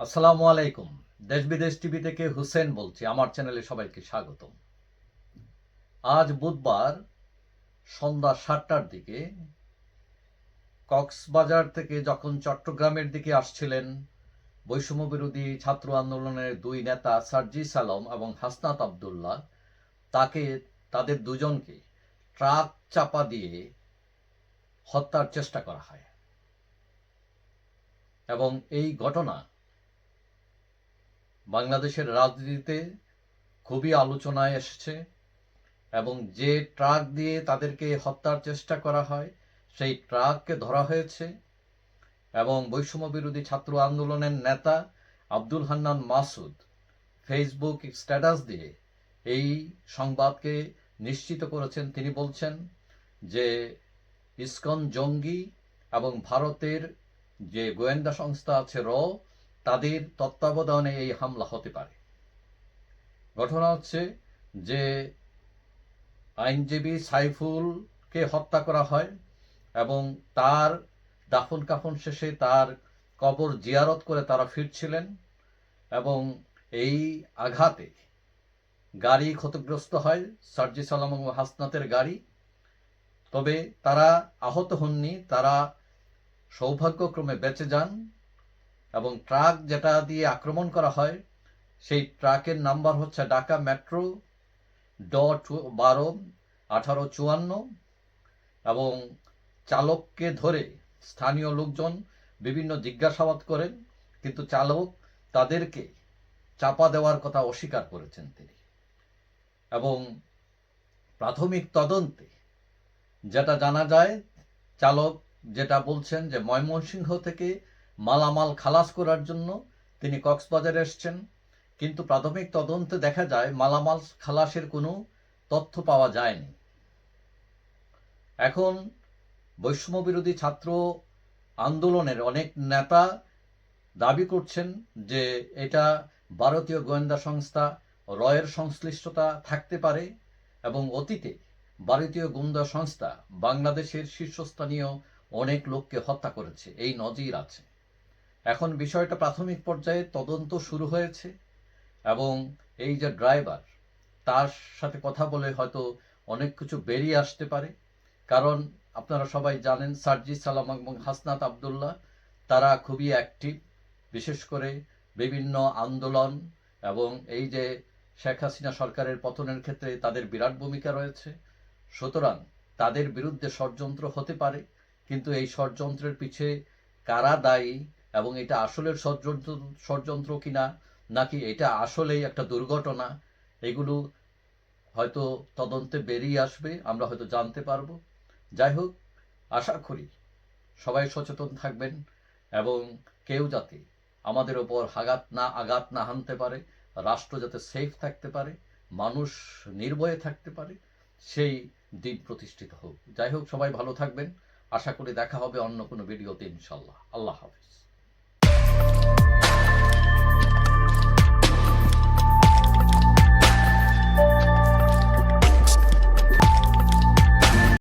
আসসালামু আলাইকুম। দেশ বিদেশ টিভি থেকে হুসেন বলছি। আমার চ্যানেলে সবাইকে স্বাগতম। আজ বুধবার সন্ধ্যা ৭টার দিকে কক্সবাজার থেকে যখন চট্টগ্রামের দিকে আসছিলেন বৈষম্য বিরোধী ছাত্র আন্দোলনের দুই নেতা সার্জিস আলম এবং হাসনাত আবদুল্লাহ, তাদের দুজনকে ট্রাক চাপা দিয়ে হত্যার চেষ্টা করা হয় এবং এই ঘটনা বাংলাদেশের রাজনীতিতে খুবই আলোচনায় এসেছে এবং যে ট্রাক দিয়ে তাদেরকে হত্যার চেষ্টা করা হয় সেই ট্রাককে ধরা হয়েছে এবং বৈষম্য বিরোধী ছাত্র আন্দোলনের নেতা আব্দুল হান্নান মাসুদ ফেসবুক স্ট্যাটাস দিয়ে এই সংবাদকে নিশ্চিত করেছেন। তিনি বলছেন যে ইসকন জঙ্গি এবং ভারতের যে গোয়েন্দা সংস্থা আছে তাদের তত্ত্বাবধানে এই হামলা হতে পারে। ঘটনা হচ্ছে যে আইনজীবী সাইফুলকে হত্যা করা হয় এবং তার দাফন কাফন শেষে তার কবর জিয়ারত করে তারা ফিরছিলেন এবং এই আঘাতে গাড়ি ক্ষতিগ্রস্ত হয়, সার্জিস আলম এবং হাসনাতের গাড়ি। তবে তারা আহত হননি, তারা সৌভাগ্যক্রমে বেঁচে যান এবং ট্রাক যেটা দিয়ে আক্রমণ করা হয় সেই ট্রাকের নাম্বার হচ্ছে ঢাকা মেট্রো ড 12 1854 এবং চালককে ধরে স্থানীয় লোকজন বিভিন্ন জিজ্ঞাসাবাদ করেন, কিন্তু চালক তাদেরকে চাপা দেওয়ার কথা অস্বীকার করেছেন তিনি। এবং প্রাথমিক তদন্তে যেটা জানা যায়, চালক যেটা বলছেন যে ময়মনসিংহ থেকে মালামাল খালাস করার জন্য তিনি কক্সবাজারে এসছেন, কিন্তু প্রাথমিক তদন্তে দেখা যায় মালামাল খালাসের কোনো তথ্য পাওয়া যায়নি। এখন বৈষম্য বিরোধী ছাত্র আন্দোলনের অনেক নেতা দাবি করছেন যে এটা ভারতীয় গোয়েন্দা সংস্থা রয়ের সংশ্লিষ্টতা থাকতে পারে এবং অতীতে ভারতীয় গোয়েন্দা সংস্থা বাংলাদেশের শীর্ষস্থানীয় অনেক লোককে হত্যা করেছে, এই নজির আছে। এখন বিষয়টা প্রাথমিক পর্যায়ে তদন্ত শুরু হয়েছে এবং এই যে ড্রাইভার, তার সাথে কথা বলে হয়তো অনেক কিছু বেরিয়ে আসতে পারে। কারণ আপনারা সবাই জানেন সার্জিস আলম এবং হাসনাত আবদুল্লাহ তারা খুবই অ্যাক্টিভ, বিশেষ করে বিভিন্ন আন্দোলন এবং এই যে শেখ হাসিনা সরকারের পতনের ক্ষেত্রে তাদের বিরাট ভূমিকা রয়েছে। সুতরাং তাদের বিরুদ্ধে ষড়যন্ত্র হতে পারে, কিন্তু এই ষড়যন্ত্রের পিছে কারা দায়ী এবং এটা আসলের ষড়যন্ত্র কিনা নাকি এটা আসলেই একটা দুর্ঘটনা, এগুলো হয়তো তদন্তে বেরিয়ে আসবে, আমরা হয়তো জানতে পারবো। যাই হোক, আশা করি সবাই সচেতন থাকবেন এবং কেউ যাতে আমাদের ওপর আঘাত না হানতে পারে, রাষ্ট্র যাতে সেফ থাকতে পারে, মানুষ নির্ভয়ে থাকতে পারে, সেই দিন প্রতিষ্ঠিত হোক। যাই হোক, সবাই ভালো থাকবেন। আশা করি দেখা হবে অন্য কোনো ভিডিওতে ইনশাল্লাহ। আল্লাহ হাফিজ।